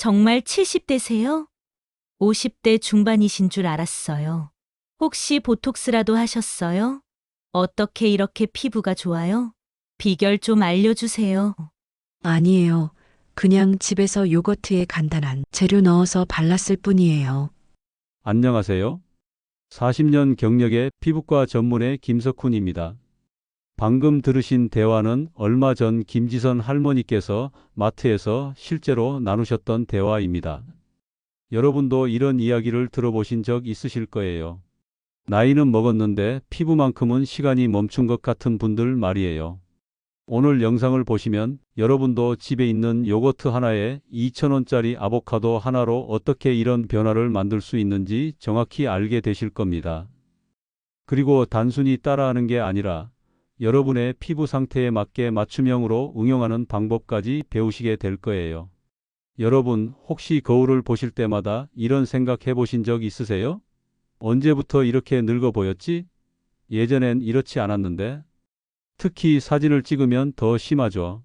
정말 70대세요? 50대 중반이신 줄 알았어요. 혹시 보톡스라도 하셨어요? 어떻게 이렇게 피부가 좋아요? 비결 좀 알려주세요. 아니에요. 그냥 집에서 요거트에 간단한 재료 넣어서 발랐을 뿐이에요. 안녕하세요. 40년 경력의 피부과 전문의 김석훈입니다. 방금 들으신 대화는 얼마 전 김지선 할머니께서 마트에서 실제로 나누셨던 대화입니다. 여러분도 이런 이야기를 들어보신 적 있으실 거예요. 나이는 먹었는데 피부만큼은 시간이 멈춘 것 같은 분들 말이에요. 오늘 영상을 보시면 여러분도 집에 있는 요거트 하나에 2,000원짜리 아보카도 하나로 어떻게 이런 변화를 만들 수 있는지 정확히 알게 되실 겁니다. 그리고 단순히 따라하는 게 아니라 여러분의 피부 상태에 맞게 맞춤형으로 응용하는 방법까지 배우시게 될 거예요. 여러분, 혹시 거울을 보실 때마다 이런 생각 해보신 적 있으세요? 언제부터 이렇게 늙어 보였지? 예전엔 이렇지 않았는데. 특히 사진을 찍으면 더 심하죠.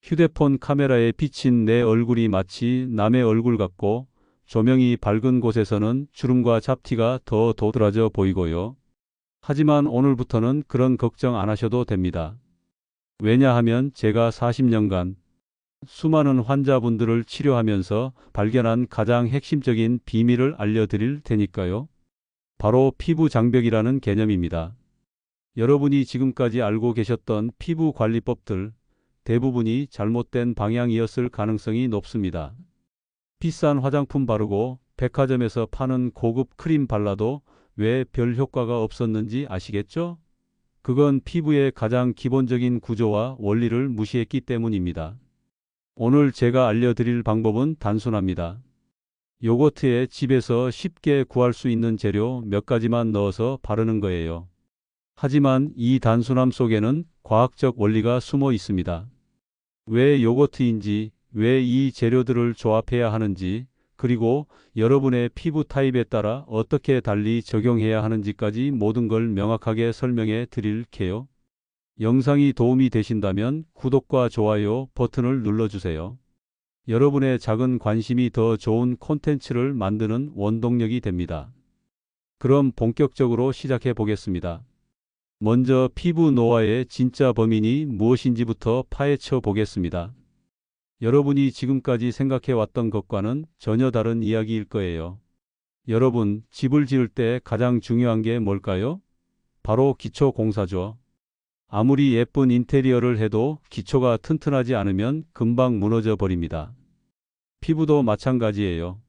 휴대폰 카메라에 비친 내 얼굴이 마치 남의 얼굴 같고 조명이 밝은 곳에서는 주름과 잡티가 더 도드라져 보이고요. 하지만 오늘부터는 그런 걱정 안 하셔도 됩니다. 왜냐하면 제가 40년간 수많은 환자분들을 치료하면서 발견한 가장 핵심적인 비밀을 알려드릴 테니까요. 바로 피부 장벽이라는 개념입니다. 여러분이 지금까지 알고 계셨던 피부 관리법들 대부분이 잘못된 방향이었을 가능성이 높습니다. 비싼 화장품 바르고 백화점에서 파는 고급 크림 발라도 왜 별 효과가 없었는지 아시겠죠? 그건 피부의 가장 기본적인 구조와 원리를 무시했기 때문입니다. 오늘 제가 알려드릴 방법은 단순합니다. 요거트에 집에서 쉽게 구할 수 있는 재료 몇 가지만 넣어서 바르는 거예요. 하지만 이 단순함 속에는 과학적 원리가 숨어 있습니다. 왜 요거트인지, 왜 이 재료들을 조합해야 하는지, 그리고 여러분의 피부 타입에 따라 어떻게 달리 적용해야 하는지까지 모든 걸 명확하게 설명해 드릴게요. 영상이 도움이 되신다면 구독과 좋아요 버튼을 눌러주세요. 여러분의 작은 관심이 더 좋은 콘텐츠를 만드는 원동력이 됩니다. 그럼 본격적으로 시작해 보겠습니다. 먼저 피부 노화의 진짜 범인이 무엇인지부터 파헤쳐 보겠습니다. 여러분이 지금까지 생각해 왔던 것과는 전혀 다른 이야기일 거예요. 여러분, 집을 지을 때 가장 중요한 게 뭘까요? 바로 기초 공사죠. 아무리 예쁜 인테리어를 해도 기초가 튼튼하지 않으면 금방 무너져 버립니다. 피부도 마찬가지예요.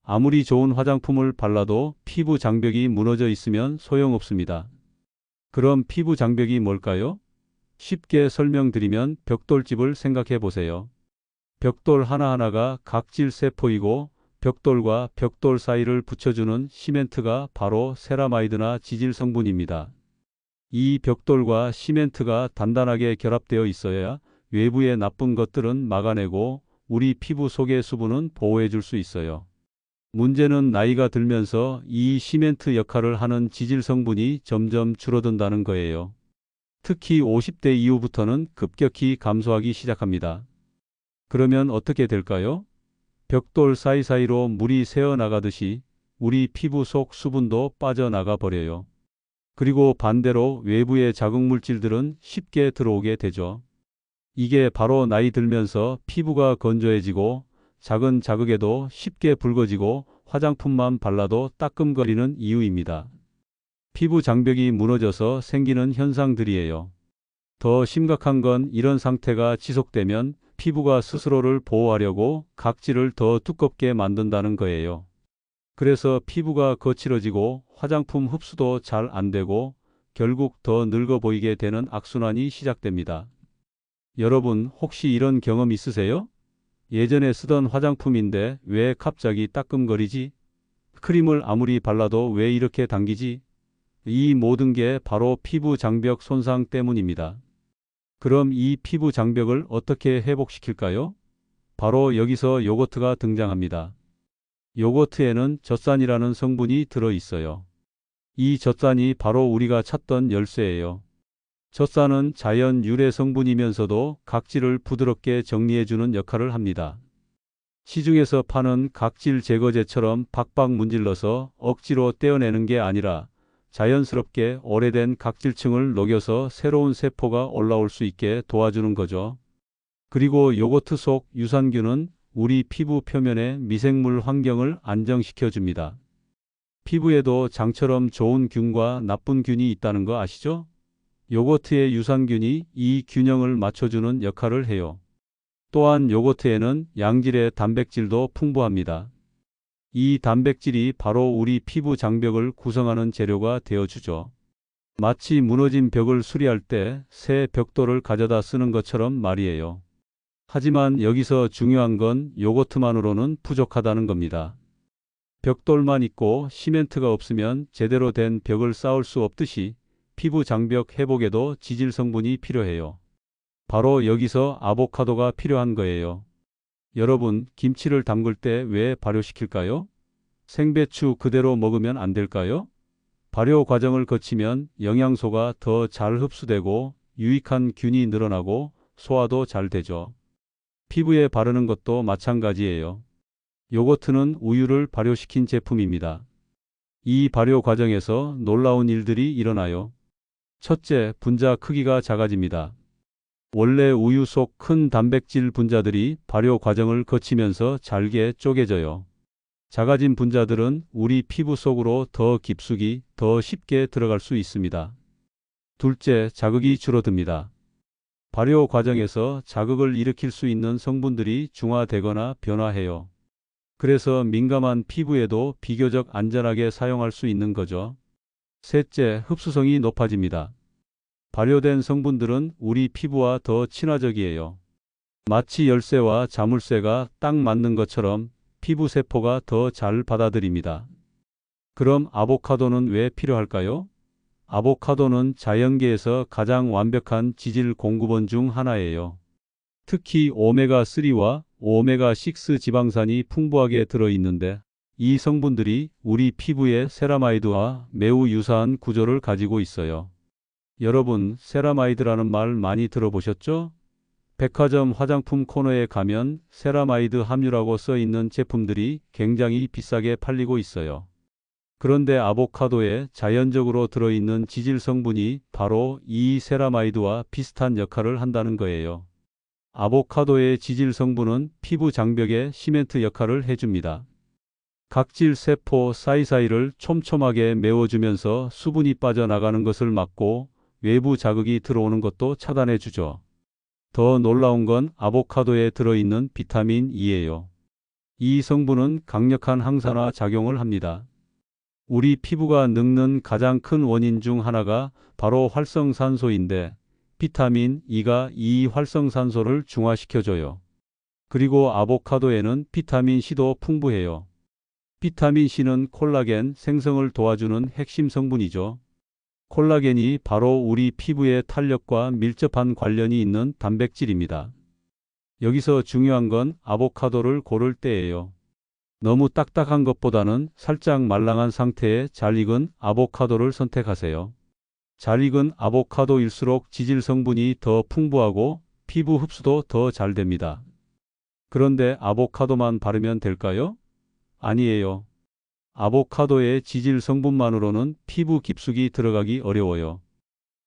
아무리 좋은 화장품을 발라도 피부 장벽이 무너져 있으면 소용없습니다. 그럼 피부 장벽이 뭘까요? 쉽게 설명드리면 벽돌집을 생각해 보세요. 벽돌 하나하나가 각질 세포이고 벽돌과 벽돌 사이를 붙여주는 시멘트가 바로 세라마이드나 지질 성분입니다. 이 벽돌과 시멘트가 단단하게 결합되어 있어야 외부의 나쁜 것들은 막아내고 우리 피부 속의 수분은 보호해 줄 수 있어요. 문제는 나이가 들면서 이 시멘트 역할을 하는 지질 성분이 점점 줄어든다는 거예요. 특히 50대 이후부터는 급격히 감소하기 시작합니다. 그러면 어떻게 될까요? 벽돌 사이사이로 물이 새어나가듯이 우리 피부 속 수분도 빠져나가 버려요. 그리고 반대로 외부의 자극물질들은 쉽게 들어오게 되죠. 이게 바로 나이 들면서 피부가 건조해지고 작은 자극에도 쉽게 붉어지고 화장품만 발라도 따끔거리는 이유입니다. 피부 장벽이 무너져서 생기는 현상들이에요. 더 심각한 건 이런 상태가 지속되면 피부가 스스로를 보호하려고 각질을 더 두껍게 만든다는 거예요. 그래서 피부가 거칠어지고 화장품 흡수도 잘 안 되고 결국 더 늙어 보이게 되는 악순환이 시작됩니다. 여러분, 혹시 이런 경험 있으세요? 예전에 쓰던 화장품인데 왜 갑자기 따끔거리지? 크림을 아무리 발라도 왜 이렇게 당기지? 이 모든 게 바로 피부 장벽 손상 때문입니다. 그럼 이 피부 장벽을 어떻게 회복시킬까요? 바로 여기서 요거트가 등장합니다. 요거트에는 젖산이라는 성분이 들어 있어요. 이 젖산이 바로 우리가 찾던 열쇠예요. 젖산은 자연 유래 성분이면서도 각질을 부드럽게 정리해주는 역할을 합니다. 시중에서 파는 각질 제거제처럼 박박 문질러서 억지로 떼어내는 게 아니라 자연스럽게 오래된 각질층을 녹여서 새로운 세포가 올라올 수 있게 도와주는 거죠. 그리고 요거트 속 유산균은 우리 피부 표면의 미생물 환경을 안정시켜 줍니다. 피부에도 장처럼 좋은 균과 나쁜 균이 있다는 거 아시죠? 요거트의 유산균이 이 균형을 맞춰주는 역할을 해요. 또한 요거트에는 양질의 단백질도 풍부합니다. 이 단백질이 바로 우리 피부 장벽을 구성하는 재료가 되어주죠. 마치 무너진 벽을 수리할 때 새 벽돌을 가져다 쓰는 것처럼 말이에요. 하지만 여기서 중요한 건 요거트만으로는 부족하다는 겁니다. 벽돌만 있고 시멘트가 없으면 제대로 된 벽을 쌓을 수 없듯이 피부 장벽 회복에도 지질 성분이 필요해요. 바로 여기서 아보카도가 필요한 거예요. 여러분, 김치를 담글 때 왜 발효시킬까요? 생배추 그대로 먹으면 안 될까요? 발효 과정을 거치면 영양소가 더 잘 흡수되고 유익한 균이 늘어나고 소화도 잘 되죠. 피부에 바르는 것도 마찬가지예요. 요거트는 우유를 발효시킨 제품입니다. 이 발효 과정에서 놀라운 일들이 일어나요. 첫째, 분자 크기가 작아집니다. 원래 우유 속 큰 단백질 분자들이 발효 과정을 거치면서 잘게 쪼개져요. 작아진 분자들은 우리 피부 속으로 더 깊숙이, 더 쉽게 들어갈 수 있습니다. 둘째, 자극이 줄어듭니다. 발효 과정에서 자극을 일으킬 수 있는 성분들이 중화되거나 변화해요. 그래서 민감한 피부에도 비교적 안전하게 사용할 수 있는 거죠. 셋째, 흡수성이 높아집니다. 발효된 성분들은 우리 피부와 더 친화적이에요. 마치 열쇠와 자물쇠가 딱 맞는 것처럼 피부 세포가 더 잘 받아들입니다. 그럼 아보카도는 왜 필요할까요? 아보카도는 자연계에서 가장 완벽한 지질 공급원 중 하나예요. 특히 오메가3와 오메가6 지방산이 풍부하게 들어있는데 이 성분들이 우리 피부의 세라마이드와 매우 유사한 구조를 가지고 있어요. 여러분, 세라마이드라는 말 많이 들어보셨죠? 백화점 화장품 코너에 가면 세라마이드 함유라고 써 있는 제품들이 굉장히 비싸게 팔리고 있어요. 그런데 아보카도에 자연적으로 들어있는 지질 성분이 바로 이 세라마이드와 비슷한 역할을 한다는 거예요. 아보카도의 지질 성분은 피부 장벽에 시멘트 역할을 해줍니다. 각질 세포 사이사이를 촘촘하게 메워주면서 수분이 빠져나가는 것을 막고 외부 자극이 들어오는 것도 차단해주죠. 더 놀라운 건 아보카도에 들어있는 비타민 E예요. 이 성분은 강력한 항산화 작용을 합니다. 우리 피부가 늙는 가장 큰 원인 중 하나가 바로 활성산소인데 비타민 E가 이 활성산소를 중화시켜줘요. 그리고 아보카도에는 비타민 C도 풍부해요. 비타민 C는 콜라겐 생성을 도와주는 핵심 성분이죠. 콜라겐이 바로 우리 피부의 탄력과 밀접한 관련이 있는 단백질입니다. 여기서 중요한 건 아보카도를 고를 때예요. 너무 딱딱한 것보다는 살짝 말랑한 상태의 잘 익은 아보카도를 선택하세요. 잘 익은 아보카도일수록 지질 성분이 더 풍부하고 피부 흡수도 더 잘 됩니다. 그런데 아보카도만 바르면 될까요? 아니에요. 아보카도의 지질 성분만으로는 피부 깊숙이 들어가기 어려워요.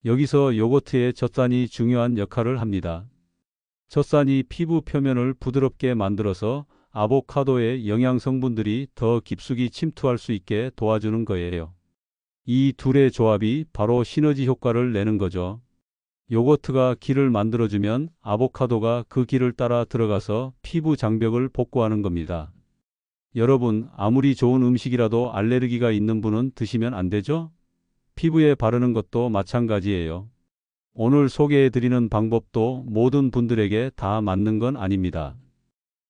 여기서 요거트의 젖산이 중요한 역할을 합니다. 젖산이 피부 표면을 부드럽게 만들어서 아보카도의 영양 성분들이 더 깊숙이 침투할 수 있게 도와주는 거예요. 이 둘의 조합이 바로 시너지 효과를 내는 거죠. 요거트가 기를 만들어주면 아보카도가 그 기를 따라 들어가서 피부 장벽을 복구하는 겁니다. 여러분, 아무리 좋은 음식이라도 알레르기가 있는 분은 드시면 안 되죠? 피부에 바르는 것도 마찬가지예요. 오늘 소개해드리는 방법도 모든 분들에게 다 맞는 건 아닙니다.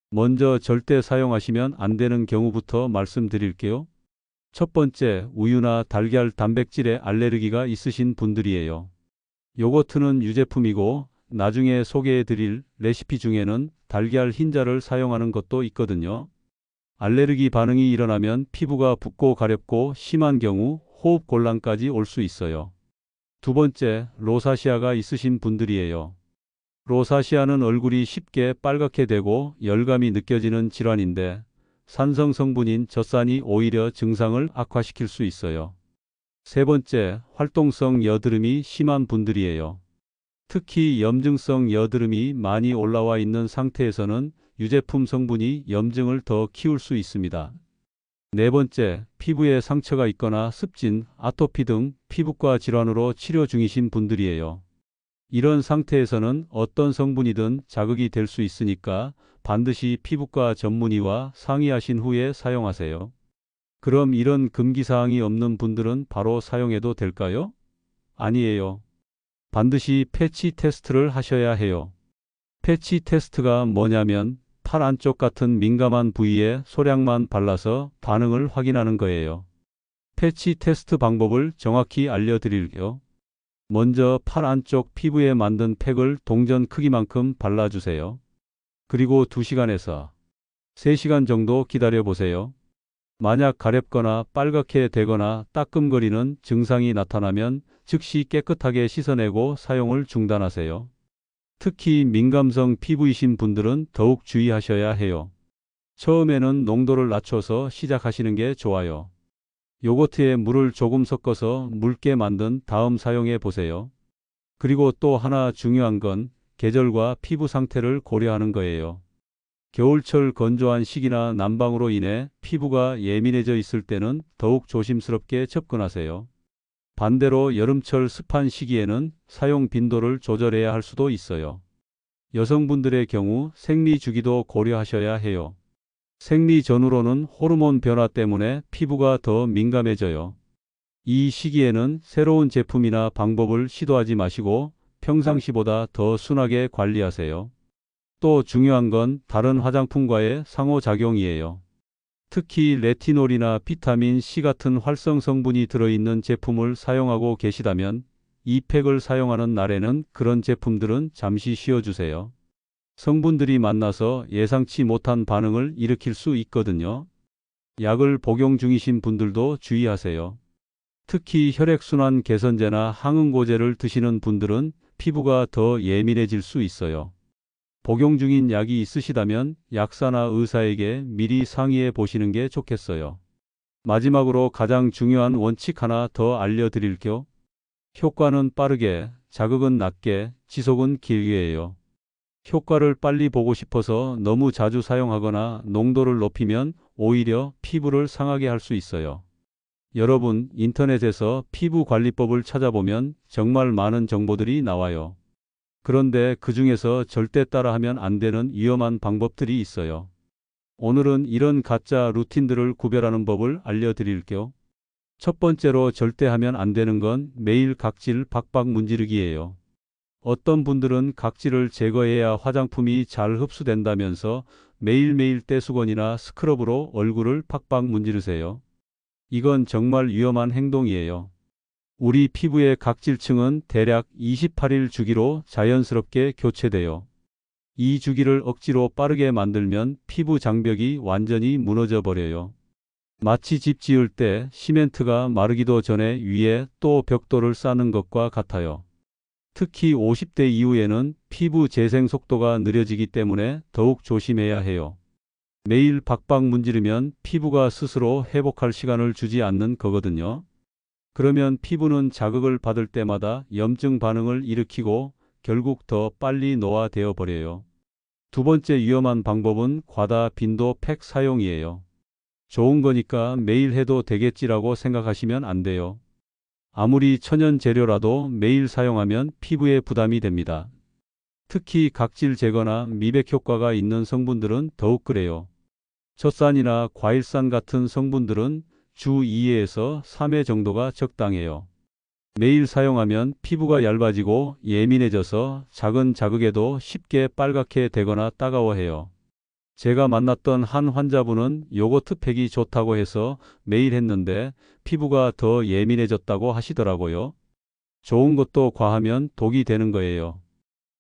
먼저 절대 사용하시면 안 되는 경우부터 말씀드릴게요. 첫 번째, 우유나 달걀 단백질에 알레르기가 있으신 분들이에요. 요거트는 유제품이고 나중에 소개해드릴 레시피 중에는 달걀 흰자를 사용하는 것도 있거든요. 알레르기 반응이 일어나면 피부가 붓고 가렵고 심한 경우 호흡 곤란까지 올 수 있어요. 두 번째, 로사시아가 있으신 분들이에요. 로사시아는 얼굴이 쉽게 빨갛게 되고 열감이 느껴지는 질환인데 산성 성분인 젖산이 오히려 증상을 악화시킬 수 있어요. 세 번째, 활동성 여드름이 심한 분들이에요. 특히 염증성 여드름이 많이 올라와 있는 상태에서는 유제품 성분이 염증을 더 키울 수 있습니다. 네 번째, 피부에 상처가 있거나 습진, 아토피 등 피부과 질환으로 치료 중이신 분들이에요. 이런 상태에서는 어떤 성분이든 자극이 될 수 있으니까 반드시 피부과 전문의와 상의하신 후에 사용하세요. 그럼 이런 금기사항이 없는 분들은 바로 사용해도 될까요? 아니에요. 반드시 패치 테스트를 하셔야 해요. 패치 테스트가 뭐냐면 팔 안쪽 같은 민감한 부위에 소량만 발라서 반응을 확인하는 거예요. 패치 테스트 방법을 정확히 알려드릴게요. 먼저 팔 안쪽 피부에 만든 팩을 동전 크기만큼 발라주세요. 그리고 2시간에서 3시간 정도 기다려 보세요. 만약 가렵거나 빨갛게 되거나 따끔거리는 증상이 나타나면 즉시 깨끗하게 씻어내고 사용을 중단하세요. 특히 민감성 피부이신 분들은 더욱 주의하셔야 해요. 처음에는 농도를 낮춰서 시작하시는 게 좋아요. 요거트에 물을 조금 섞어서 묽게 만든 다음 사용해 보세요. 그리고 또 하나 중요한 건 계절과 피부 상태를 고려하는 거예요. 겨울철 건조한 시기나 난방으로 인해 피부가 예민해져 있을 때는 더욱 조심스럽게 접근하세요. 반대로 여름철 습한 시기에는 사용 빈도를 조절해야 할 수도 있어요. 여성분들의 경우 생리 주기도 고려하셔야 해요. 생리 전후로는 호르몬 변화 때문에 피부가 더 민감해져요. 이 시기에는 새로운 제품이나 방법을 시도하지 마시고 평상시보다 더 순하게 관리하세요. 또 중요한 건 다른 화장품과의 상호작용이에요. 특히 레티놀이나 비타민 C 같은 활성 성분이 들어있는 제품을 사용하고 계시다면 이 팩을 사용하는 날에는 그런 제품들은 잠시 쉬어주세요. 성분들이 만나서 예상치 못한 반응을 일으킬 수 있거든요. 약을 복용 중이신 분들도 주의하세요. 특히 혈액순환 개선제나 항응고제를 드시는 분들은 피부가 더 예민해질 수 있어요. 복용 중인 약이 있으시다면 약사나 의사에게 미리 상의해 보시는 게 좋겠어요. 마지막으로 가장 중요한 원칙 하나 더 알려드릴게요. 효과는 빠르게, 자극은 낮게, 지속은 길게예요. 효과를 빨리 보고 싶어서 너무 자주 사용하거나 농도를 높이면 오히려 피부를 상하게 할 수 있어요. 여러분, 인터넷에서 피부 관리법을 찾아보면 정말 많은 정보들이 나와요. 그런데 그 중에서 절대 따라하면 안 되는 위험한 방법들이 있어요. 오늘은 이런 가짜 루틴들을 구별하는 법을 알려드릴게요. 첫 번째로 절대 하면 안 되는 건 매일 각질 박박 문지르기예요. 어떤 분들은 각질을 제거해야 화장품이 잘 흡수된다면서 매일매일 떼수건이나 스크럽으로 얼굴을 팍팍 문지르세요. 이건 정말 위험한 행동이에요. 우리 피부의 각질층은 대략 28일 주기로 자연스럽게 교체돼요. 이 주기를 억지로 빠르게 만들면 피부 장벽이 완전히 무너져 버려요. 마치 집 지을 때 시멘트가 마르기도 전에 위에 또 벽돌을 쌓는 것과 같아요. 특히 50대 이후에는 피부 재생 속도가 느려지기 때문에 더욱 조심해야 해요. 매일 박박 문지르면 피부가 스스로 회복할 시간을 주지 않는 거거든요. 그러면 피부는 자극을 받을 때마다 염증 반응을 일으키고 결국 더 빨리 노화되어 버려요. 두 번째 위험한 방법은 과다 빈도 팩 사용이에요. 좋은 거니까 매일 해도 되겠지라고 생각하시면 안 돼요. 아무리 천연 재료라도 매일 사용하면 피부에 부담이 됩니다. 특히 각질 제거나 미백 효과가 있는 성분들은 더욱 그래요. 젖산이나 과일산 같은 성분들은 주 2회에서 3회 정도가 적당해요. 매일 사용하면 피부가 얇아지고 예민해져서 작은 자극에도 쉽게 빨갛게 되거나 따가워해요. 제가 만났던 한 환자분은 요거트 팩이 좋다고 해서 매일 했는데 피부가 더 예민해졌다고 하시더라고요. 좋은 것도 과하면 독이 되는 거예요.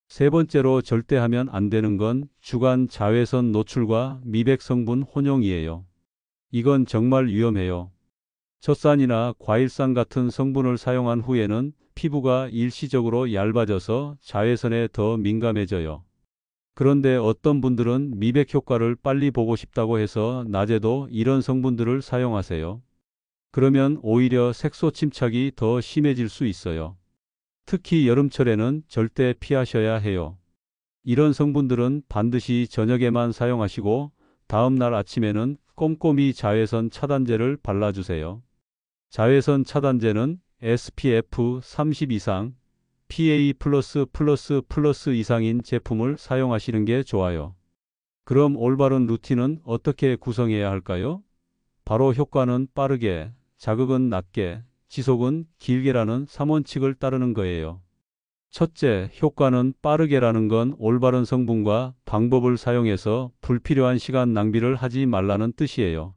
세 번째로 절대 하면 안 되는 건 주간 자외선 노출과 미백 성분 혼용이에요. 이건 정말 위험해요. 젖산이나 과일산 같은 성분을 사용한 후에는 피부가 일시적으로 얇아져서 자외선에 더 민감해져요. 그런데 어떤 분들은 미백 효과를 빨리 보고 싶다고 해서 낮에도 이런 성분들을 사용하세요. 그러면 오히려 색소 침착이 더 심해질 수 있어요. 특히 여름철에는 절대 피하셔야 해요. 이런 성분들은 반드시 저녁에만 사용하시고 다음 날 아침에는 꼼꼼히 자외선 차단제를 발라주세요. 자외선 차단제는 SPF 30 이상, PA+++ 이상인 제품을 사용하시는 게 좋아요. 그럼 올바른 루틴은 어떻게 구성해야 할까요? 바로 효과는 빠르게, 자극은 낮게, 지속은 길게라는 3원칙을 따르는 거예요. 첫째, 효과는 빠르게라는 건 올바른 성분과 방법을 사용해서 불필요한 시간 낭비를 하지 말라는 뜻이에요.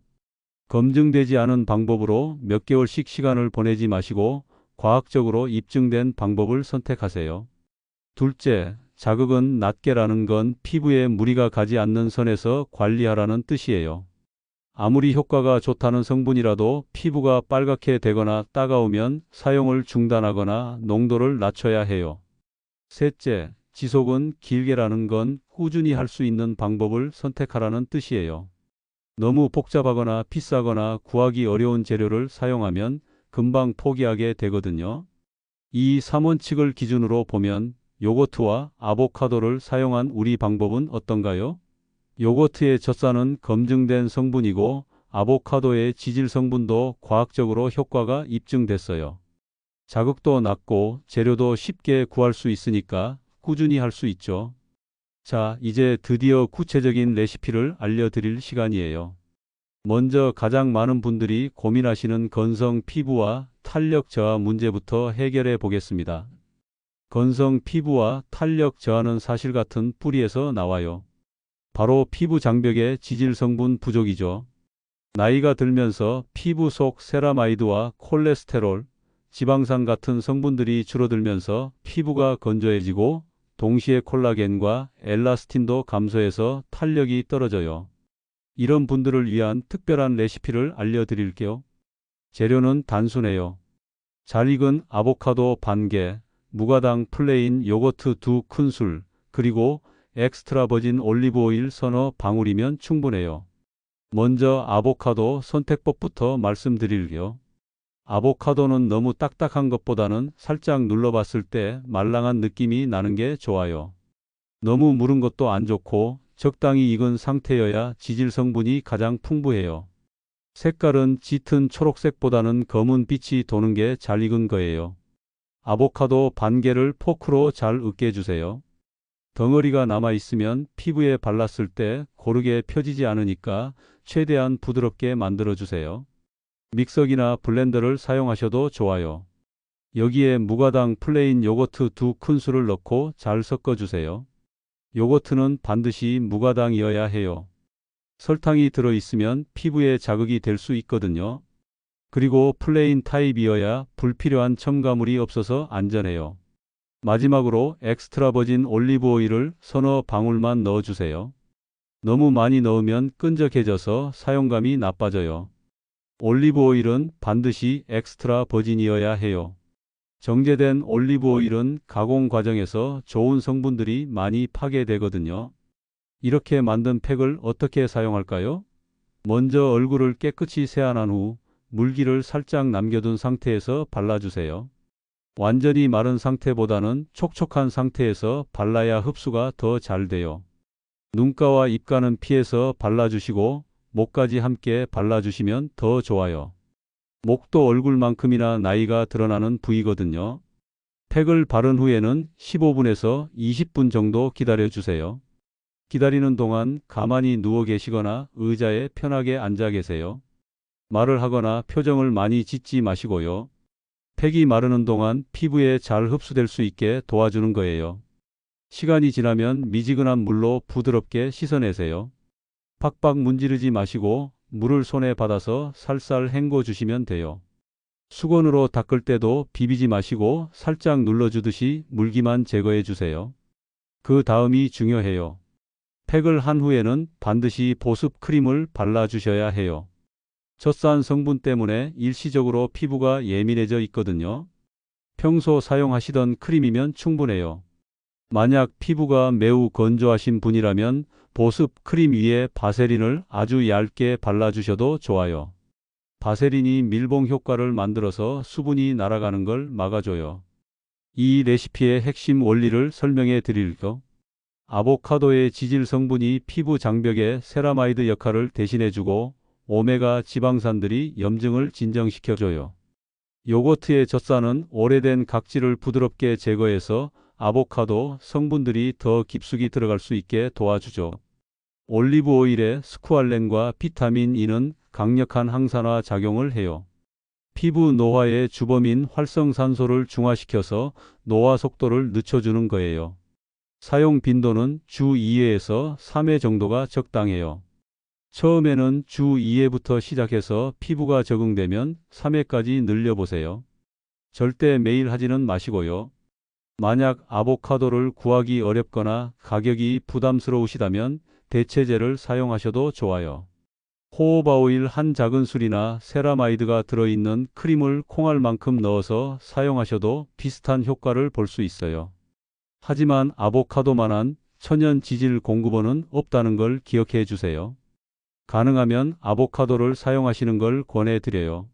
검증되지 않은 방법으로 몇 개월씩 시간을 보내지 마시고 과학적으로 입증된 방법을 선택하세요. 둘째, 자극은 낮게라는 건 피부에 무리가 가지 않는 선에서 관리하라는 뜻이에요. 아무리 효과가 좋다는 성분이라도 피부가 빨갛게 되거나 따가우면 사용을 중단하거나 농도를 낮춰야 해요. 셋째, 지속은 길게라는 건 꾸준히 할 수 있는 방법을 선택하라는 뜻이에요. 너무 복잡하거나 비싸거나 구하기 어려운 재료를 사용하면 금방 포기하게 되거든요. 이 3원칙을 기준으로 보면 요거트와 아보카도를 사용한 우리 방법은 어떤가요? 요거트의 젖산은 검증된 성분이고 아보카도의 지질 성분도 과학적으로 효과가 입증됐어요. 자극도 낮고 재료도 쉽게 구할 수 있으니까 꾸준히 할 수 있죠. 자, 이제 드디어 구체적인 레시피를 알려드릴 시간이에요. 먼저 가장 많은 분들이 고민하시는 건성 피부와 탄력 저하 문제부터 해결해 보겠습니다. 건성 피부와 탄력 저하는 사실 같은 뿌리에서 나와요. 바로 피부 장벽의 지질 성분 부족이죠. 나이가 들면서 피부 속 세라마이드와 콜레스테롤, 지방산 같은 성분들이 줄어들면서 피부가 건조해지고 동시에 콜라겐과 엘라스틴도 감소해서 탄력이 떨어져요. 이런 분들을 위한 특별한 레시피를 알려드릴게요. 재료는 단순해요. 잘 익은 아보카도 반개, 무가당 플레인 요거트 2큰술, 그리고 엑스트라 버진 올리브 오일 서너 방울이면 충분해요. 먼저 아보카도 선택법부터 말씀드릴게요. 아보카도는 너무 딱딱한 것보다는 살짝 눌러봤을 때 말랑한 느낌이 나는 게 좋아요. 너무 무른 것도 안 좋고 적당히 익은 상태여야 지질 성분이 가장 풍부해요. 색깔은 짙은 초록색보다는 검은 빛이 도는 게 잘 익은 거예요. 아보카도 반 개를 포크로 잘 으깨주세요. 덩어리가 남아있으면 피부에 발랐을 때 고르게 펴지지 않으니까 최대한 부드럽게 만들어주세요. 믹서기나 블렌더를 사용하셔도 좋아요. 여기에 무가당 플레인 요거트 2큰술을 넣고 잘 섞어주세요. 요거트는 반드시 무가당이어야 해요. 설탕이 들어있으면 피부에 자극이 될 수 있거든요. 그리고 플레인 타입이어야 불필요한 첨가물이 없어서 안전해요. 마지막으로 엑스트라 버진 올리브 오일을 서너 방울만 넣어주세요. 너무 많이 넣으면 끈적해져서 사용감이 나빠져요. 올리브 오일은 반드시 엑스트라 버진이어야 해요. 정제된 올리브 오일은 가공 과정에서 좋은 성분들이 많이 파괴되거든요. 이렇게 만든 팩을 어떻게 사용할까요? 먼저 얼굴을 깨끗이 세안한 후 물기를 살짝 남겨둔 상태에서 발라주세요. 완전히 마른 상태보다는 촉촉한 상태에서 발라야 흡수가 더 잘 돼요. 눈가와 입가는 피해서 발라주시고 목까지 함께 발라주시면 더 좋아요. 목도 얼굴만큼이나 나이가 드러나는 부위거든요. 팩을 바른 후에는 15분에서 20분 정도 기다려주세요. 기다리는 동안 가만히 누워 계시거나 의자에 편하게 앉아 계세요. 말을 하거나 표정을 많이 짓지 마시고요. 팩이 마르는 동안 피부에 잘 흡수될 수 있게 도와주는 거예요. 시간이 지나면 미지근한 물로 부드럽게 씻어내세요. 팍팍 문지르지 마시고 물을 손에 받아서 살살 헹궈 주시면 돼요. 수건으로 닦을 때도 비비지 마시고 살짝 눌러주듯이 물기만 제거해 주세요. 그 다음이 중요해요. 팩을 한 후에는 반드시 보습 크림을 발라주셔야 해요. 젖산 성분 때문에 일시적으로 피부가 예민해져 있거든요. 평소 사용하시던 크림이면 충분해요. 만약 피부가 매우 건조하신 분이라면 보습 크림 위에 바세린을 아주 얇게 발라주셔도 좋아요. 바세린이 밀봉 효과를 만들어서 수분이 날아가는 걸 막아줘요. 이 레시피의 핵심 원리를 설명해 드릴게요. 아보카도의 지질 성분이 피부 장벽에 세라마이드 역할을 대신해주고 오메가 지방산들이 염증을 진정시켜줘요. 요거트의 젖산은 오래된 각질을 부드럽게 제거해서 아보카도 성분들이 더 깊숙이 들어갈 수 있게 도와주죠. 올리브 오일의 스쿠알렌과 비타민 E는 강력한 항산화 작용을 해요. 피부 노화의 주범인 활성산소를 중화시켜서 노화 속도를 늦춰주는 거예요. 사용 빈도는 주 2회에서 3회 정도가 적당해요. 처음에는 주 2회부터 시작해서 피부가 적응되면 3회까지 늘려보세요. 절대 매일 하지는 마시고요. 만약 아보카도를 구하기 어렵거나 가격이 부담스러우시다면 대체제를 사용하셔도 좋아요. 호호바 오일 한 작은술이나 세라마이드가 들어있는 크림을 콩알만큼 넣어서 사용하셔도 비슷한 효과를 볼 수 있어요. 하지만 아보카도만한 천연 지질 공급원은 없다는 걸 기억해 주세요. 가능하면 아보카도를 사용하시는 걸 권해드려요.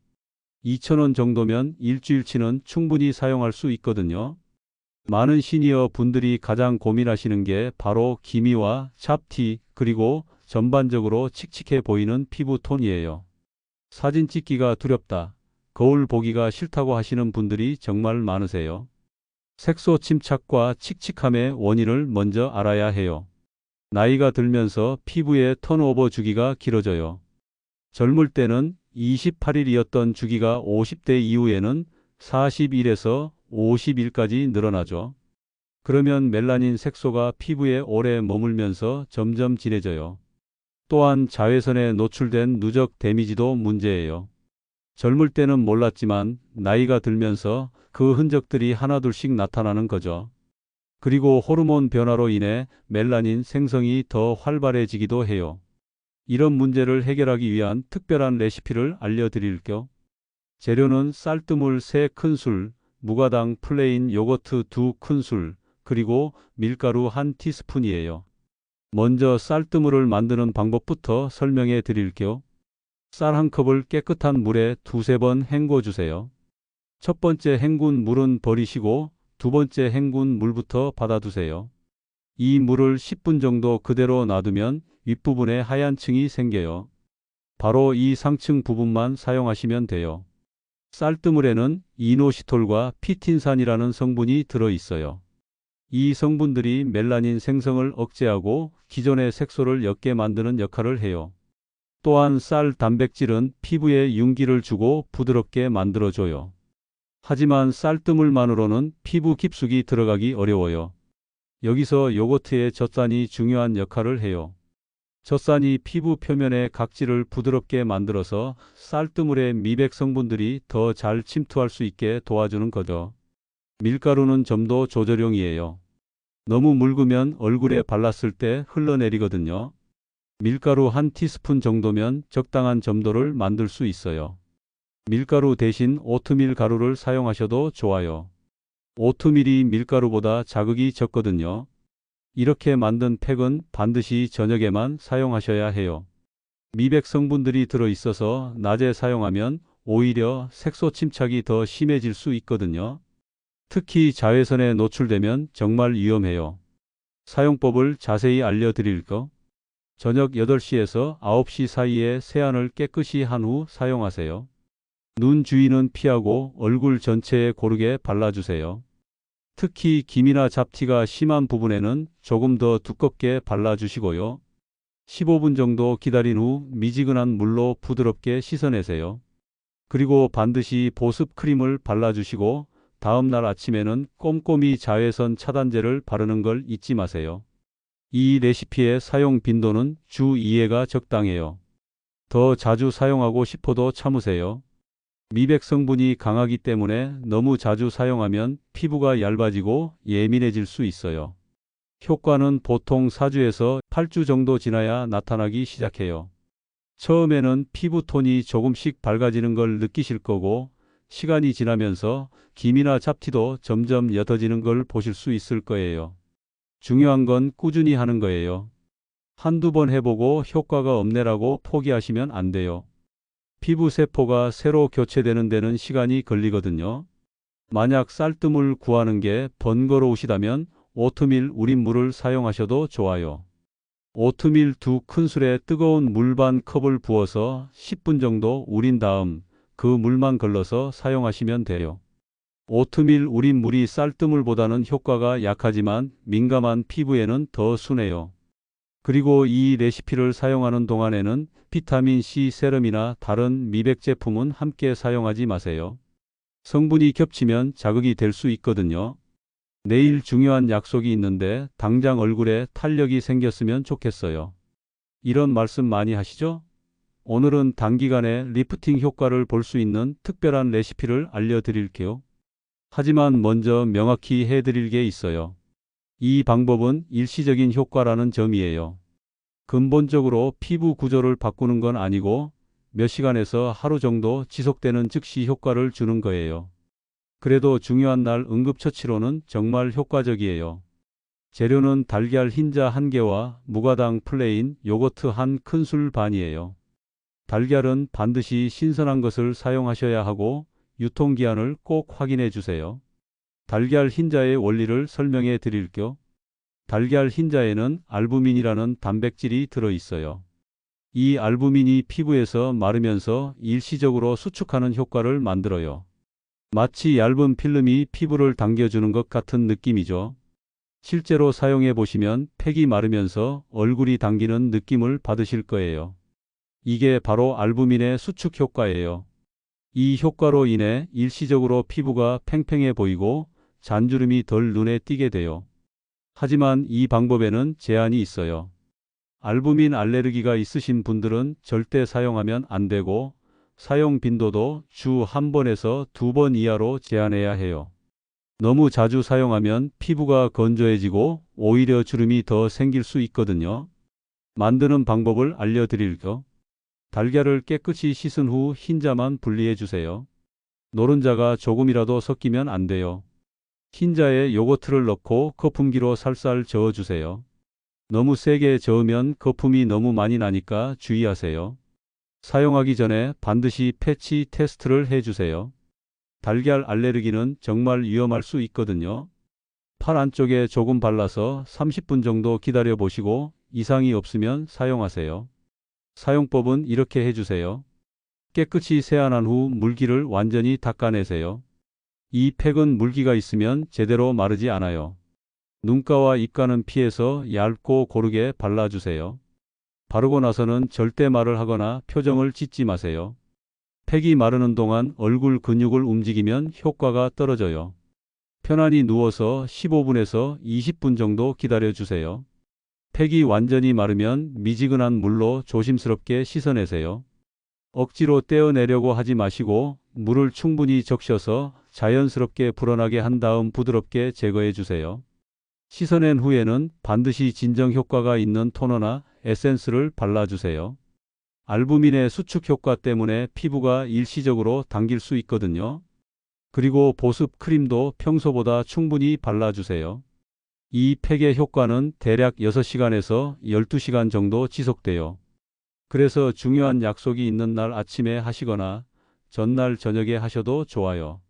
2,000원 정도면 일주일치는 충분히 사용할 수 있거든요. 많은 시니어 분들이 가장 고민하시는 게 바로 기미와 잡티, 그리고 전반적으로 칙칙해 보이는 피부톤이에요. 사진 찍기가 두렵다, 거울 보기가 싫다고 하시는 분들이 정말 많으세요. 색소 침착과 칙칙함의 원인을 먼저 알아야 해요. 나이가 들면서 피부의 턴오버 주기가 길어져요. 젊을 때는 28일이었던 주기가 50대 이후에는 41에서 50일까지 늘어나죠. 그러면 멜라닌 색소가 피부에 오래 머물면서 점점 진해져요. 또한 자외선에 노출된 누적 데미지도 문제예요. 젊을 때는 몰랐지만 나이가 들면서 그 흔적들이 하나둘씩 나타나는 거죠. 그리고 호르몬 변화로 인해 멜라닌 생성이 더 활발해지기도 해요. 이런 문제를 해결하기 위한 특별한 레시피를 알려드릴게요. 재료는 쌀뜨물 3큰술, 무가당 플레인 요거트 2큰술, 그리고 밀가루 1티스푼이에요. 먼저 쌀뜨물을 만드는 방법부터 설명해 드릴게요. 쌀 1컵을 깨끗한 물에 2~3번 헹궈 주세요. 첫 번째 헹군 물은 버리시고 두 번째 헹군 물부터 받아두세요. 이 물을 10분 정도 그대로 놔두면 윗부분에 하얀 층이 생겨요. 바로 이 상층 부분만 사용하시면 돼요. 쌀뜨물에는 이노시톨과 피틴산이라는 성분이 들어있어요. 이 성분들이 멜라닌 생성을 억제하고 기존의 색소를 옅게 만드는 역할을 해요. 또한 쌀 단백질은 피부에 윤기를 주고 부드럽게 만들어줘요. 하지만 쌀뜨물만으로는 피부 깊숙이 들어가기 어려워요. 여기서 요거트의 젖산이 중요한 역할을 해요. 젖산이 피부 표면의 각질을 부드럽게 만들어서 쌀뜨물의 미백 성분들이 더 잘 침투할 수 있게 도와주는 거죠. 밀가루는 점도 조절용이에요. 너무 묽으면 얼굴에 발랐을 때 흘러내리거든요. 밀가루 1티스푼 정도면 적당한 점도를 만들 수 있어요. 밀가루 대신 오트밀 가루를 사용하셔도 좋아요. 오트밀이 밀가루보다 자극이 적거든요. 이렇게 만든 팩은 반드시 저녁에만 사용하셔야 해요. 미백 성분들이 들어있어서 낮에 사용하면 오히려 색소 침착이 더 심해질 수 있거든요. 특히 자외선에 노출되면 정말 위험해요. 사용법을 자세히 알려드릴게요. 저녁 8시에서 9시 사이에 세안을 깨끗이 한 후 사용하세요. 눈 주위는 피하고 얼굴 전체에 고르게 발라주세요. 특히 기미나 잡티가 심한 부분에는 조금 더 두껍게 발라주시고요. 15분 정도 기다린 후 미지근한 물로 부드럽게 씻어내세요. 그리고 반드시 보습 크림을 발라주시고 다음날 아침에는 꼼꼼히 자외선 차단제를 바르는 걸 잊지 마세요. 이 레시피의 사용 빈도는 주 2회가 적당해요. 더 자주 사용하고 싶어도 참으세요. 미백 성분이 강하기 때문에 너무 자주 사용하면 피부가 얇아지고 예민해질 수 있어요. 효과는 보통 4주에서 8주 정도 지나야 나타나기 시작해요. 처음에는 피부톤이 조금씩 밝아지는 걸 느끼실 거고 시간이 지나면서 김이나 잡티도 점점 옅어지는 걸 보실 수 있을 거예요. 중요한 건 꾸준히 하는 거예요. 한두 번 해보고 효과가 없네라고 포기하시면 안 돼요. 피부 세포가 새로 교체되는 데는 시간이 걸리거든요. 만약 쌀뜨물 구하는 게 번거로우시다면 오트밀 우린 물을 사용하셔도 좋아요. 오트밀 2큰술에 뜨거운 물 반 컵을 부어서 10분 정도 우린 다음 그 물만 걸러서 사용하시면 돼요. 오트밀 우린 물이 쌀뜨물보다는 효과가 약하지만 민감한 피부에는 더 순해요. 그리고 이 레시피를 사용하는 동안에는 비타민C 세럼이나 다른 미백 제품은 함께 사용하지 마세요. 성분이 겹치면 자극이 될 수 있거든요. 내일 중요한 약속이 있는데 당장 얼굴에 탄력이 생겼으면 좋겠어요. 이런 말씀 많이 하시죠? 오늘은 단기간에 리프팅 효과를 볼 수 있는 특별한 레시피를 알려드릴게요. 하지만 먼저 명확히 해드릴 게 있어요. 이 방법은 일시적인 효과라는 점이에요. 근본적으로 피부 구조를 바꾸는 건 아니고 몇 시간에서 하루 정도 지속되는 즉시 효과를 주는 거예요. 그래도 중요한 날 응급처치로는 정말 효과적이에요. 재료는 달걀 흰자 1개와 무가당 플레인 요거트 1큰술 반이에요. 달걀은 반드시 신선한 것을 사용하셔야 하고 유통기한을 꼭 확인해 주세요. 달걀 흰자의 원리를 설명해 드릴게요. 달걀 흰자에는 알부민이라는 단백질이 들어 있어요. 이 알부민이 피부에서 마르면서 일시적으로 수축하는 효과를 만들어요. 마치 얇은 필름이 피부를 당겨주는 것 같은 느낌이죠. 실제로 사용해 보시면 팩이 마르면서 얼굴이 당기는 느낌을 받으실 거예요. 이게 바로 알부민의 수축 효과예요. 이 효과로 인해 일시적으로 피부가 팽팽해 보이고 잔주름이 덜 눈에 띄게 돼요. 하지만 이 방법에는 제한이 있어요. 알부민 알레르기가 있으신 분들은 절대 사용하면 안 되고 사용 빈도도 주 1번에서 2번 이하로 제한해야 해요. 너무 자주 사용하면 피부가 건조해지고 오히려 주름이 더 생길 수 있거든요. 만드는 방법을 알려드릴게요. 달걀을 깨끗이 씻은 후 흰자만 분리해 주세요. 노른자가 조금이라도 섞이면 안 돼요. 흰자에 요거트를 넣고 거품기로 살살 저어주세요. 너무 세게 저으면 거품이 너무 많이 나니까 주의하세요. 사용하기 전에 반드시 패치 테스트를 해주세요. 달걀 알레르기는 정말 위험할 수 있거든요. 팔 안쪽에 조금 발라서 30분 정도 기다려 보시고 이상이 없으면 사용하세요. 사용법은 이렇게 해주세요. 깨끗이 세안한 후 물기를 완전히 닦아내세요. 이 팩은 물기가 있으면 제대로 마르지 않아요. 눈가와 입가는 피해서 얇고 고르게 발라주세요. 바르고 나서는 절대 말을 하거나 표정을 짓지 마세요. 팩이 마르는 동안 얼굴 근육을 움직이면 효과가 떨어져요. 편안히 누워서 15분에서 20분 정도 기다려주세요. 팩이 완전히 마르면 미지근한 물로 조심스럽게 씻어내세요. 억지로 떼어내려고 하지 마시고 물을 충분히 적셔서 자연스럽게 불어나게 한 다음 부드럽게 제거해 주세요. 씻어낸 후에는 반드시 진정 효과가 있는 토너나 에센스를 발라주세요. 알부민의 수축 효과 때문에 피부가 일시적으로 당길 수 있거든요. 그리고 보습 크림도 평소보다 충분히 발라주세요. 이 팩의 효과는 대략 6시간에서 12시간 정도 지속돼요. 그래서 중요한 약속이 있는 날 아침에 하시거나 전날 저녁에 하셔도 좋아요.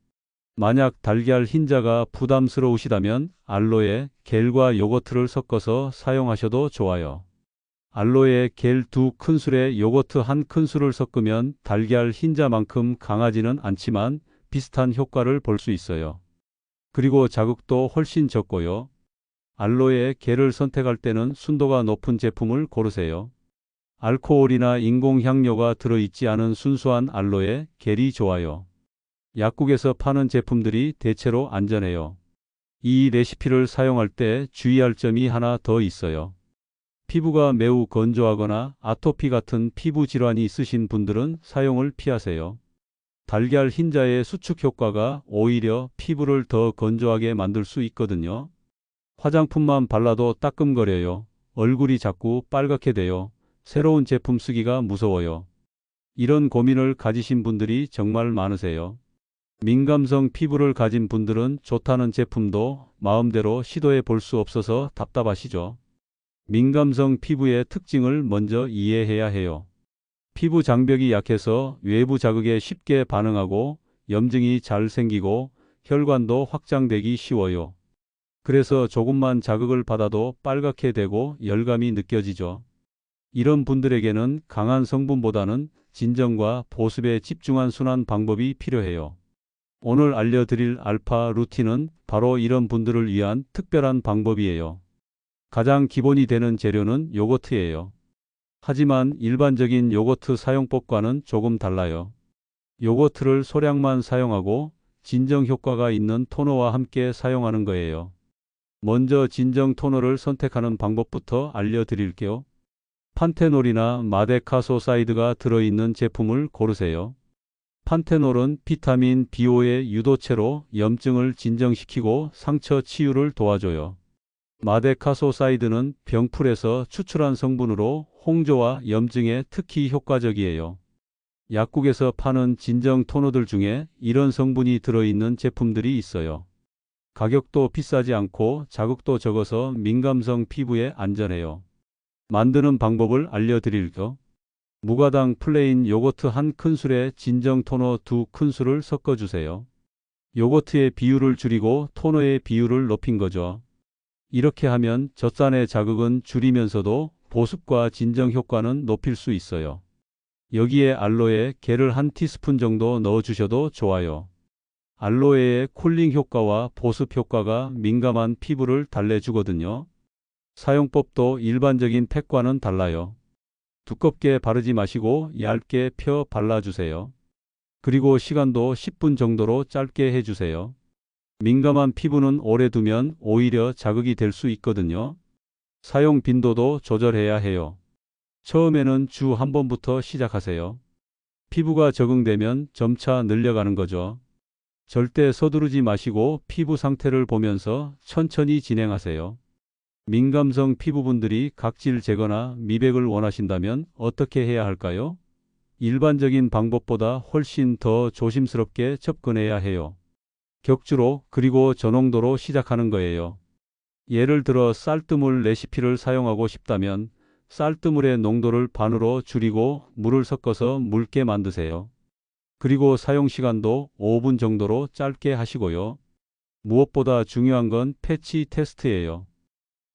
만약 달걀 흰자가 부담스러우시다면 알로에 겔과 요거트를 섞어서 사용하셔도 좋아요. 알로에 겔 2큰술에 요거트 1큰술을 섞으면 달걀 흰자만큼 강하지는 않지만 비슷한 효과를 볼 수 있어요. 그리고 자극도 훨씬 적고요. 알로에 겔을 선택할 때는 순도가 높은 제품을 고르세요. 알코올이나 인공향료가 들어있지 않은 순수한 알로에 겔이 좋아요. 약국에서 파는 제품들이 대체로 안전해요. 이 레시피를 사용할 때 주의할 점이 하나 더 있어요. 피부가 매우 건조하거나 아토피 같은 피부 질환이 있으신 분들은 사용을 피하세요. 달걀 흰자의 수축 효과가 오히려 피부를 더 건조하게 만들 수 있거든요. 화장품만 발라도 따끔거려요. 얼굴이 자꾸 빨갛게 돼요. 새로운 제품 쓰기가 무서워요. 이런 고민을 가지신 분들이 정말 많으세요. 민감성 피부를 가진 분들은 좋다는 제품도 마음대로 시도해 볼 수 없어서 답답하시죠? 민감성 피부의 특징을 먼저 이해해야 해요. 피부 장벽이 약해서 외부 자극에 쉽게 반응하고 염증이 잘 생기고 혈관도 확장되기 쉬워요. 그래서 조금만 자극을 받아도 빨갛게 되고 열감이 느껴지죠. 이런 분들에게는 강한 성분보다는 진정과 보습에 집중한 순환 방법이 필요해요. 오늘 알려드릴 알파 루틴은 바로 이런 분들을 위한 특별한 방법이에요. 가장 기본이 되는 재료는 요거트예요. 하지만 일반적인 요거트 사용법과는 조금 달라요. 요거트를 소량만 사용하고 진정 효과가 있는 토너와 함께 사용하는 거예요. 먼저 진정 토너를 선택하는 방법부터 알려드릴게요. 판테놀이나 마데카소사이드가 들어있는 제품을 고르세요. 판테놀은 비타민 B5의 유도체로 염증을 진정시키고 상처 치유를 도와줘요. 마데카소사이드는 병풀에서 추출한 성분으로 홍조와 염증에 특히 효과적이에요. 약국에서 파는 진정 토너들 중에 이런 성분이 들어있는 제품들이 있어요. 가격도 비싸지 않고 자극도 적어서 민감성 피부에 안전해요. 만드는 방법을 알려드릴게요. 무가당 플레인 요거트 1큰술에 진정 토너 2큰술을 섞어주세요. 요거트의 비율을 줄이고 토너의 비율을 높인 거죠. 이렇게 하면 젖산의 자극은 줄이면서도 보습과 진정 효과는 높일 수 있어요. 여기에 알로에 겔을 1티스푼 정도 넣어주셔도 좋아요. 알로에의 쿨링 효과와 보습 효과가 민감한 피부를 달래주거든요. 사용법도 일반적인 팩과는 달라요. 두껍게 바르지 마시고 얇게 펴 발라주세요. 그리고 시간도 10분 정도로 짧게 해주세요. 민감한 피부는 오래 두면 오히려 자극이 될 수 있거든요. 사용 빈도도 조절해야 해요. 처음에는 주 1번부터 시작하세요. 피부가 적응되면 점차 늘려가는 거죠. 절대 서두르지 마시고 피부 상태를 보면서 천천히 진행하세요. 민감성 피부분들이 각질 제거나 미백을 원하신다면 어떻게 해야 할까요? 일반적인 방법보다 훨씬 더 조심스럽게 접근해야 해요. 격주로 그리고 저농도로 시작하는 거예요. 예를 들어 쌀뜨물 레시피를 사용하고 싶다면 쌀뜨물의 농도를 반으로 줄이고 물을 섞어서 묽게 만드세요. 그리고 사용 시간도 5분 정도로 짧게 하시고요. 무엇보다 중요한 건 패치 테스트예요.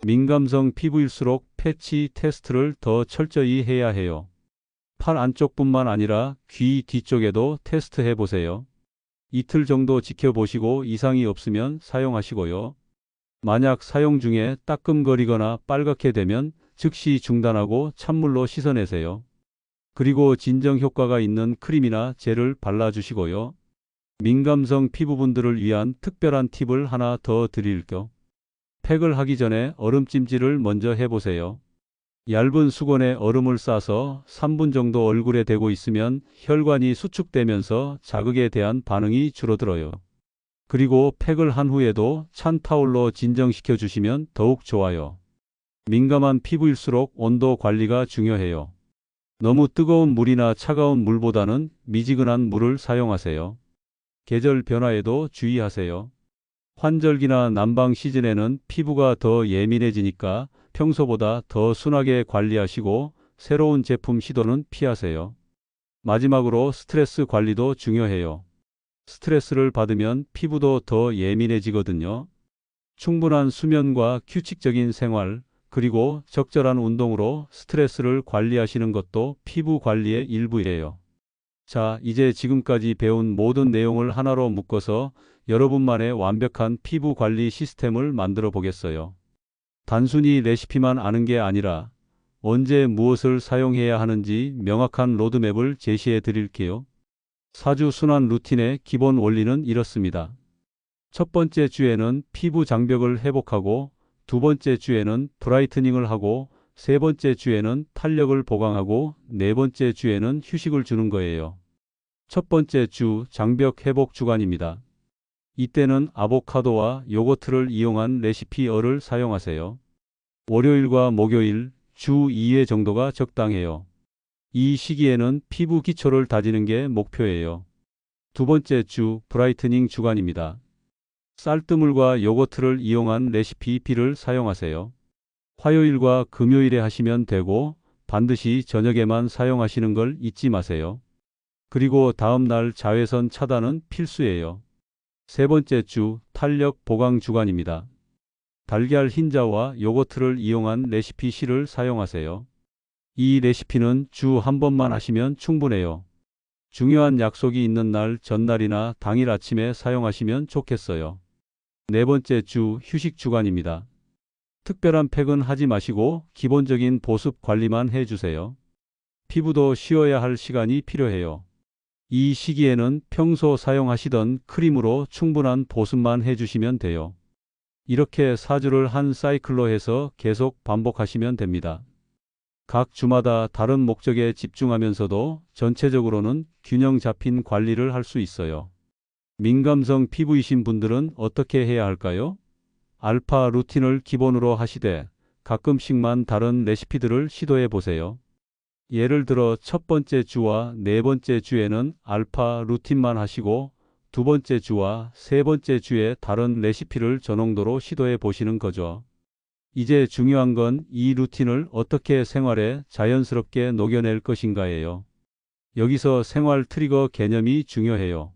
민감성 피부일수록 패치 테스트를 더 철저히 해야 해요. 팔 안쪽뿐만 아니라 귀 뒤쪽에도 테스트해 보세요. 이틀 정도 지켜보시고 이상이 없으면 사용하시고요. 만약 사용 중에 따끔거리거나 빨갛게 되면 즉시 중단하고 찬물로 씻어내세요. 그리고 진정 효과가 있는 크림이나 젤을 발라주시고요. 민감성 피부분들을 위한 특별한 팁을 하나 더 드릴게요. 팩을 하기 전에 얼음찜질을 먼저 해보세요. 얇은 수건에 얼음을 싸서 3분 정도 얼굴에 대고 있으면 혈관이 수축되면서 자극에 대한 반응이 줄어들어요. 그리고 팩을 한 후에도 찬 타올로 진정시켜 주시면 더욱 좋아요. 민감한 피부일수록 온도 관리가 중요해요. 너무 뜨거운 물이나 차가운 물보다는 미지근한 물을 사용하세요. 계절 변화에도 주의하세요. 환절기나 난방 시즌에는 피부가 더 예민해지니까 평소보다 더 순하게 관리하시고 새로운 제품 시도는 피하세요. 마지막으로 스트레스 관리도 중요해요. 스트레스를 받으면 피부도 더 예민해지거든요. 충분한 수면과 규칙적인 생활, 그리고 적절한 운동으로 스트레스를 관리하시는 것도 피부 관리의 일부예요. 자, 이제 지금까지 배운 모든 내용을 하나로 묶어서 여러분만의 완벽한 피부 관리 시스템을 만들어 보겠어요. 단순히 레시피만 아는 게 아니라 언제 무엇을 사용해야 하는지 명확한 로드맵을 제시해 드릴게요. 4주 순환 루틴의 기본 원리는 이렇습니다. 첫 번째 주에는 피부 장벽을 회복하고, 두 번째 주에는 브라이트닝을 하고, 세 번째 주에는 탄력을 보강하고, 네 번째 주에는 휴식을 주는 거예요. 첫 번째 주 장벽 회복 주간입니다. 이때는 아보카도와 요거트를 이용한 레시피어를 사용하세요. 월요일과 목요일 주 2회 정도가 적당해요. 이 시기에는 피부 기초를 다지는 게 목표예요. 두 번째 주 브라이트닝 주간입니다. 쌀뜨물과 요거트를 이용한 레시피 B를 사용하세요. 화요일과 금요일에 하시면 되고 반드시 저녁에만 사용하시는 걸 잊지 마세요. 그리고 다음 날 자외선 차단은 필수예요. 세 번째 주 탄력 보강 주간입니다. 달걀 흰자와 요거트를 이용한 레시피 C를 사용하세요. 이 레시피는 주 한 번만 하시면 충분해요. 중요한 약속이 있는 날 전날이나 당일 아침에 사용하시면 좋겠어요. 네 번째 주 휴식 주간입니다. 특별한 팩은 하지 마시고 기본적인 보습 관리만 해주세요. 피부도 쉬어야 할 시간이 필요해요. 이 시기에는 평소 사용하시던 크림으로 충분한 보습만 해주시면 돼요. 이렇게 4주를 한 사이클로 해서 계속 반복하시면 됩니다. 각 주마다 다른 목적에 집중하면서도 전체적으로는 균형 잡힌 관리를 할 수 있어요. 민감성 피부이신 분들은 어떻게 해야 할까요? 알파 루틴을 기본으로 하시되 가끔씩만 다른 레시피들을 시도해 보세요. 예를 들어 첫 번째 주와 네 번째 주에는 알파 루틴만 하시고 두 번째 주와 세 번째 주에 다른 레시피를 저농도로 시도해 보시는 거죠. 이제 중요한 건 이 루틴을 어떻게 생활에 자연스럽게 녹여낼 것인가예요. 여기서 생활 트리거 개념이 중요해요.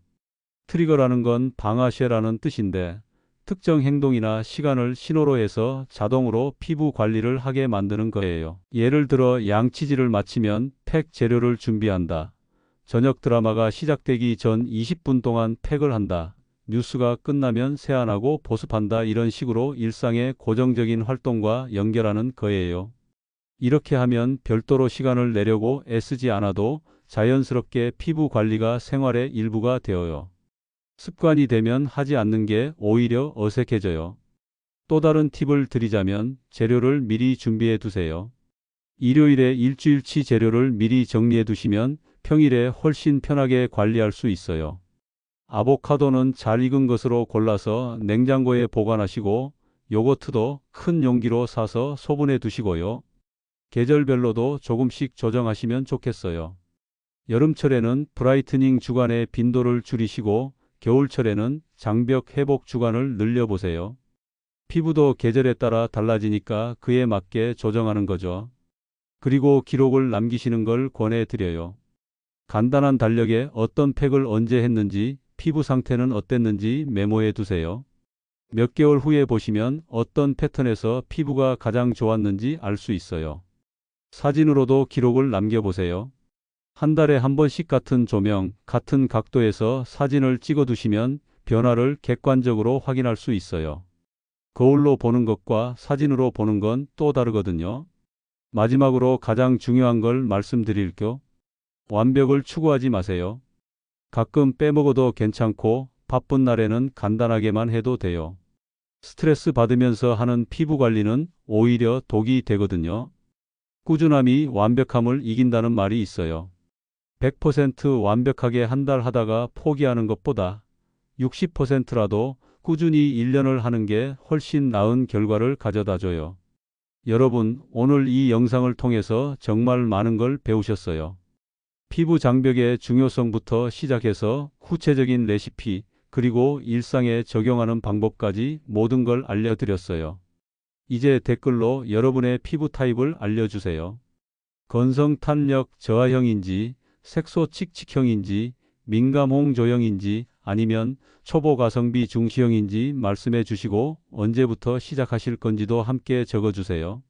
트리거라는 건 방아쇠라는 뜻인데 특정 행동이나 시간을 신호로 해서 자동으로 피부 관리를 하게 만드는 거예요. 예를 들어 양치질을 마치면 팩 재료를 준비한다. 저녁 드라마가 시작되기 전 20분 동안 팩을 한다. 뉴스가 끝나면 세안하고 보습한다. 이런 식으로 일상의 고정적인 활동과 연결하는 거예요. 이렇게 하면 별도로 시간을 내려고 애쓰지 않아도 자연스럽게 피부 관리가 생활의 일부가 되어요. 습관이 되면 하지 않는 게 오히려 어색해져요. 또 다른 팁을 드리자면 재료를 미리 준비해 두세요. 일요일에 일주일치 재료를 미리 정리해 두시면 평일에 훨씬 편하게 관리할 수 있어요. 아보카도는 잘 익은 것으로 골라서 냉장고에 보관하시고 요거트도 큰 용기로 사서 소분해 두시고요. 계절별로도 조금씩 조정하시면 좋겠어요. 여름철에는 브라이트닝 주간의 빈도를 줄이시고 겨울철에는 장벽 회복 주간을 늘려보세요. 피부도 계절에 따라 달라지니까 그에 맞게 조정하는 거죠. 그리고 기록을 남기시는 걸 권해드려요. 간단한 달력에 어떤 팩을 언제 했는지, 피부 상태는 어땠는지 메모해 두세요. 몇 개월 후에 보시면 어떤 패턴에서 피부가 가장 좋았는지 알 수 있어요. 사진으로도 기록을 남겨보세요. 한 달에 한 번씩 같은 조명, 같은 각도에서 사진을 찍어 두시면 변화를 객관적으로 확인할 수 있어요. 거울로 보는 것과 사진으로 보는 건 또 다르거든요. 마지막으로 가장 중요한 걸 말씀드릴게요. 완벽을 추구하지 마세요. 가끔 빼먹어도 괜찮고 바쁜 날에는 간단하게만 해도 돼요. 스트레스 받으면서 하는 피부 관리는 오히려 독이 되거든요. 꾸준함이 완벽함을 이긴다는 말이 있어요. 100% 완벽하게 한 달 하다가 포기하는 것보다 60%라도 꾸준히 1년을 하는 게 훨씬 나은 결과를 가져다 줘요. 여러분, 오늘 이 영상을 통해서 정말 많은 걸 배우셨어요. 피부 장벽의 중요성부터 시작해서 구체적인 레시피, 그리고 일상에 적용하는 방법까지 모든 걸 알려드렸어요. 이제 댓글로 여러분의 피부 타입을 알려주세요. 건성 탄력 저하형인지, 색소 칙칙형인지, 민감 홍조형인지, 아니면 초보 가성비 중시형인지 말씀해 주시고 언제부터 시작하실 건지도 함께 적어주세요.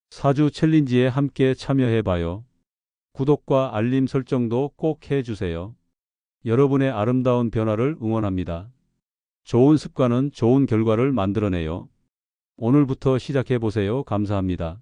4주 챌린지에 함께 참여해봐요. 구독과 알림 설정도 꼭 해주세요. 여러분의 아름다운 변화를 응원합니다. 좋은 습관은 좋은 결과를 만들어내요. 오늘부터 시작해보세요. 감사합니다.